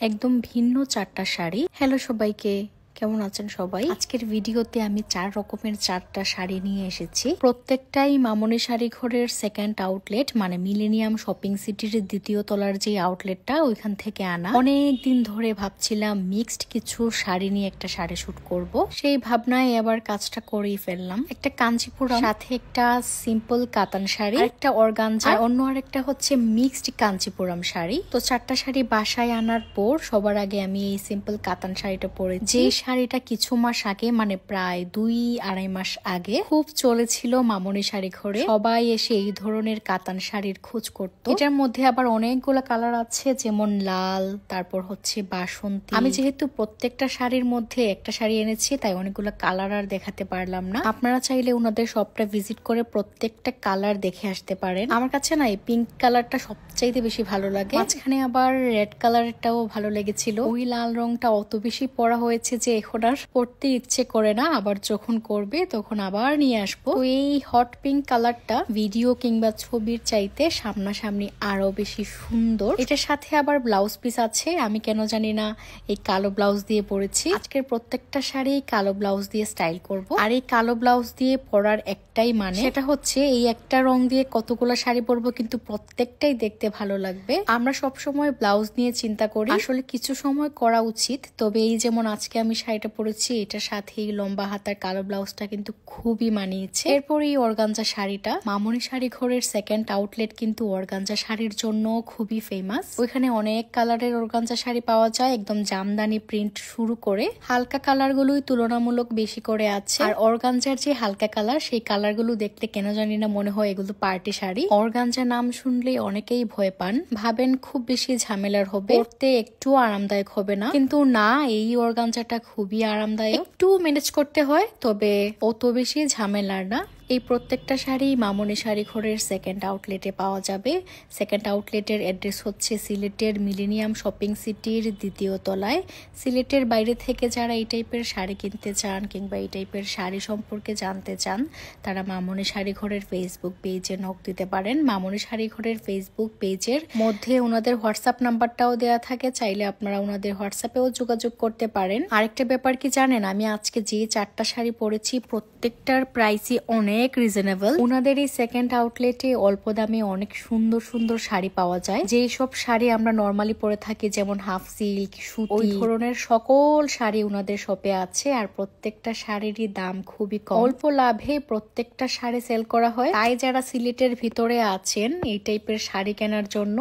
একদম ভিন্ন চারটা শাড়ি। হ্যালো সবাইকে, কেমন আছেন সবাই? আজকের ভিডিওতে আমি 4 রকমের 4টা শাড়ি নিয়ে এসেছি। প্রত্যেকটাই মামনি শাড়ি ঘরের সেকেন্ড আউটলেট, মানে মিলেনিয়াম শপিং সিটির দ্বিতীয় তলার যে আউটলেটটা, ওইখান থেকে আনা। অনেক দিন ধরে ভাবছিলাম মিক্সড কিছু শাড়ি নিয়ে একটা শাড়ি শুট করব। সেই ভাবনায় এবার কাজটা করেই ফেললাম। একটা কাঞ্চিপুরম, সাথে একটা সিম্পল কাতান শাড়ি, একটা অর্গানজা, আর অন্য আরেকটা হচ্ছে মিক্সড কাঞ্চিপুরম শাড়ি। তো 4টা শাড়ি বাসায় আনার পর সবার আগে আমি এই সিম্পল কাতান শাড়িটা পরেছি। শাড়িটা কিছু মাস আগে, মানে প্রায় 2-2.5 মাস আগে খুব চলেছিল মামনি শাড়ি ঘরে। সবাই এসে এই ধরনের কাতান শাড়ির খোঁজ করতো। এটার মধ্যে আবার অনেকগুলো কালার আছে, যেমন লাল, তারপর হচ্ছে বাসন্তী। আমি যেহেতু প্রত্যেকটা শাড়ির মধ্যে একটা শাড়ি এনেছি, তাই অনেকগুলো কালার আর দেখাতে পারলাম না। আপনারা চাইলে ওনাদের শপটা ভিজিট করে প্রত্যেকটা কালার দেখে আসতে পারেন। আমার কাছে না এই পিঙ্ক কালারটা সবচাইতে বেশি ভালো লাগে। মাঝখানে আবার রেড কালারটাও ভালো লেগেছিল। ওই লাল রংটা অত বেশি পরা হয়েছে যে এখন আর পড়তে ইচ্ছে করে না, আবার যখন করবে তখন আবার নিয়ে আসবো। তো এই হট পিঙ্ক কালারটা ভিডিও কিংবা ছবির চাইতে সামনাসামনি আরো বেশি সুন্দর। এটার সাথে আবার ব্লাউজ পিস আছে, আমি কেন জানি না এই কালো ব্লাউজ দিয়ে পরেছি। আজকের প্রত্যেকটা শাড়ি কালো ব্লাউজ দিয়ে স্টাইল করব। আর এই কালো ব্লাউজ দিয়ে পরার একটাই মানে, সেটা হচ্ছে এই একটা রং দিয়ে কতগুলো শাড়ি পরবো, কিন্তু প্রত্যেকটাই দেখতে ভালো লাগবে। আমরা সবসময় ব্লাউজ নিয়ে চিন্তা করি, আসলে কিছু সময় করা উচিত। তবে এই যেমন আজকে আমি শাড়িটা পরেছি, এটার সাথে এই লম্বা হাতার কালো ব্লাউজটা কিন্তু খুবই মানিয়েছে। এরপর এই অর্গানজা শাড়িটা, মামনি শাড়ি ঘরের সেকেন্ড আউটলেট কিন্তু অর্গানজা শাড়ির জন্য খুবই ফেমাস। ওইখানে অনেক কালারের অর্গানজা শাড়ি পাওয়া যায়, একদম জামদানি প্রিন্ট শুরু করে হালকা কালার গুলোই তুলনামূলক বেশি করে আছে। আর অর্গানজার যে হালকা কালার, সেই কালার গুলো দেখতে কেন জানি না মনে হয় এগুলো পার্টি শাড়ি। অর্গানজা নাম শুনলে অনেকেই ভয় পান, ভাবেন খুব বেশি ঝামেলার হবে, পরতে একটু আরামদায়ক হবে না। কিন্তু না, এই অর্গানজাটা খুবই আরামদায়ক, একটু ম্যানেজ করতে হয়, তবে অত বেশি ঝামেলার না। এই প্রত্যেকটা শাড়ি মামনি শাড়ি ঘরের সেকেন্ড আউটলেটে পাওয়া যাবে। সেকেন্ড আউটলেটের অ্যাড্রেস হচ্ছে সিলেটের মিলেনিয়াম শপিং সিটির দ্বিতীয় তলায়। সিলেটের বাইরে থেকে যারা এই টাইপের শাড়ি কিনতে চান কিংবা এই টাইপের শাড়ি সম্পর্কে জানতে চান, তারা মামনি শাড়ি ঘরের ফেসবুক পেজে নক দিতে পারেন। মামনি শাড়ি ঘরের ফেসবুক পেজের মধ্যে ওনাদের হোয়াটসঅ্যাপ নাম্বারটাও দেওয়া থাকে, চাইলে আপনারা ওনাদের হোয়াটসঅ্যাপেও যোগাযোগ করতে পারেন। আরেকটা ব্যাপার কি জানেন, আমি আজকে যে 4টা শাড়ি পরেছি প্রত্যেকটার প্রাইসই অনেক রিজনেবল। ওনাদের এই সেকেন্ড আউটলেটে অল্প দামে অনেক সুন্দর সুন্দর শাড়ি পাওয়া যায়। যেই সব শাড়ি আমরা নরমালি পরে থাকি, যেমন হাফ সিল্ক, সুতি, ওই ধরনের সকল শাড়ি ওনাদের শপে আছে। আর প্রত্যেকটা শাড়িরই দাম খুবই কম, অল্প লাভে প্রত্যেকটা শাড়ি সেল করা হয়। তাই যারা সিলেটের ভিতরে আছেন এই টাইপের শাড়ি কেনার জন্য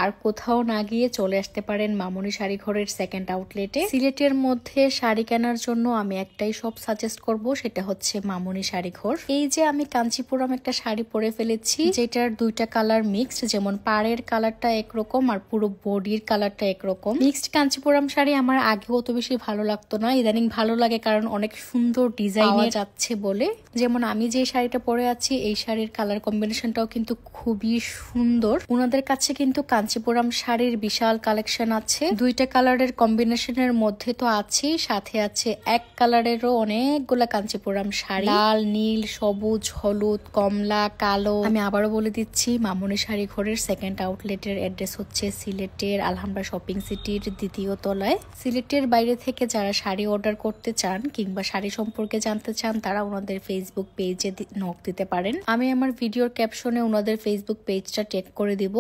আর কোথাও না গিয়ে চলে আসতে পারেন মামনি শাড়ি ঘরের সেকেন্ড আউটলেটে। সিলেটের মধ্যে শাড়ি কেনার জন্য আমি একটাই শপ সাজেস্ট করব, সেটা হচ্ছে মামনি শাড়ি ঘর। এই যে আমি কাঞ্চিপুরম একটা শাড়ি পরে ফেলেছি, যেটার 2টা কালার মিক্সড, যেমন পাড়ের কালারটা একরকম আর পুরো বডির কালারটা একরকম। মিক্সড কাঞ্চিপুরম শাড়ি আমার আগেও অত বেশি ভালো লাগতো না, ইদানিং ভালো লাগে, কারণ অনেক সুন্দর ডিজাইন যাচ্ছে বলে। যেমন আমি যে শাড়িটা পরে আছি, এই শাড়ির কালার কম্বিনেশনটাও কিন্তু খুবই সুন্দর। ওনাদের কাছে কিন্তু কাঞ্চিপুরম শাড়ির বিশাল কালেকশন আছে। 2টা কালারের কম্বিনেশনের মধ্যে তো আছে, সাথে আছে এক কালারেরও অনেকগুলা কাঞ্চিপুরম শাড়ি, লাল, নীল, সবুজ, হলুদ, কমলা, কালো। আমি আবারও বলে দিচ্ছি, মামনি শাড়ি ঘরের সেকেন্ড আউটলেটের অ্যাড্রেস হচ্ছে সিলেটের আলহামরা শপিং সিটির দ্বিতীয় তলায়। সিলেটের বাইরে থেকে যারা শাড়ি অর্ডার করতে চান কিংবা শাড়ি সম্পর্কে জানতে চান, তারা ওনাদের ফেসবুক পেজে নক দিতে পারেন। আমি আমার ভিডিওর ক্যাপশনে ওনাদের ফেসবুক পেজটা ট্যাগ করে দিব।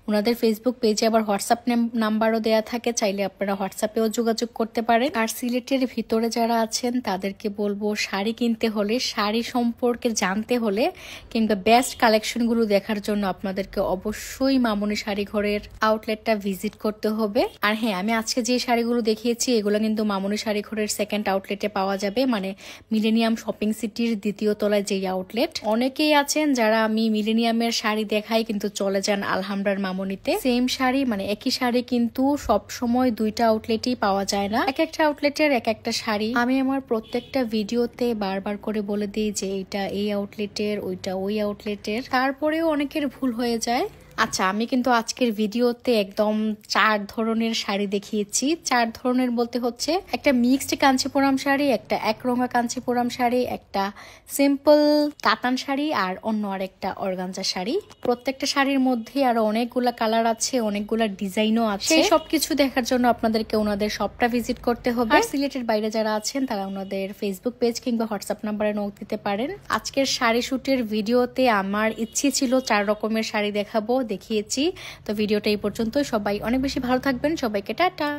ওনাদের ফেসবুক পেজে আবার হোয়াটসঅ্যাপ নাম্বারও দেয়া থাকে, চাইলে আপনারা হোয়াটসঅ্যাপেও যোগাযোগ করতে পারেন। আর সিলেটের ভিতরে যারা আছেন তাদেরকে বলবো, শাড়ি কিনতে হলে, শাড়ি সম্পর্কে জানতে হলে কিংবা বেস্ট কালেকশনগুলো দেখার জন্য আপনাদেরকে অবশ্যই মামনি শাড়ি ঘরের আউটলেটটা ভিজিট করতে হবে। আর হ্যাঁ, আমি আজকে যে শাড়িগুলো দেখিয়েছি এগুলো কিন্তু মামনি শাড়ি ঘরের সেকেন্ড আউটলেটে পাওয়া যাবে, মানে মিলেনিয়াম শপিং সিটির দ্বিতীয় তলায় যেই আউটলেট। অনেকেই আছেন যারা আমি মিলেনিয়ামের শাড়ি দেখাই কিন্তু চলে যান আলহামরার মামনিতে। সেম শাড়ি, মানে একই শাড়ি কিন্তু সব সময় 2টা আউটলেটেই পাওয়া যায় না, এক একটা আউটলেটের এক একটা শাড়ি। আমি আমার প্রত্যেকটা ভিডিওতে বারবার করে বলে দিই যে এটা এই আউটলেটের, ওইটা ওই আউটলেটের, তারপরেও অনেকের ভুল হয়ে যায়। আচ্ছা, আমি কিন্তু আজকের ভিডিওতে একদম 4 ধরনের শাড়ি দেখিয়েছি। 4 ধরনের বলতে হচ্ছে একটা মিক্সড কাঞ্চিপুরম শাড়ি, একটা একরঙা কাঞ্চিপুরম শাড়ি, একটা সিম্পল কাতান শাড়ি আর অন্য আরেকটা অর্গানজা শাড়ি। প্রত্যেকটা শাড়ির মধ্যে আরো অনেকগুলা কালার আছে, অনেকগুলা ডিজাইনও আছে। সেই সবকিছু দেখার জন্য আপনাদেরকে ওনাদের শপটা ভিজিট করতে হবে। আর সিলেটের বাইরে যারা আছেন তারা ওনাদের ফেসবুক পেজ কিংবা হোয়াটসঅ্যাপ নাম্বারে নক দিতে পারেন। আজকের শাড়ি শুটের ভিডিওতে আমার ইচ্ছে ছিল 4 রকমের শাড়ি দেখাবো, দেখিয়েছি। তো ভিডিওটা এই পর্যন্ত। সবাই অনেক বেশি ভালো থাকবেন। সবাইকে টাটা।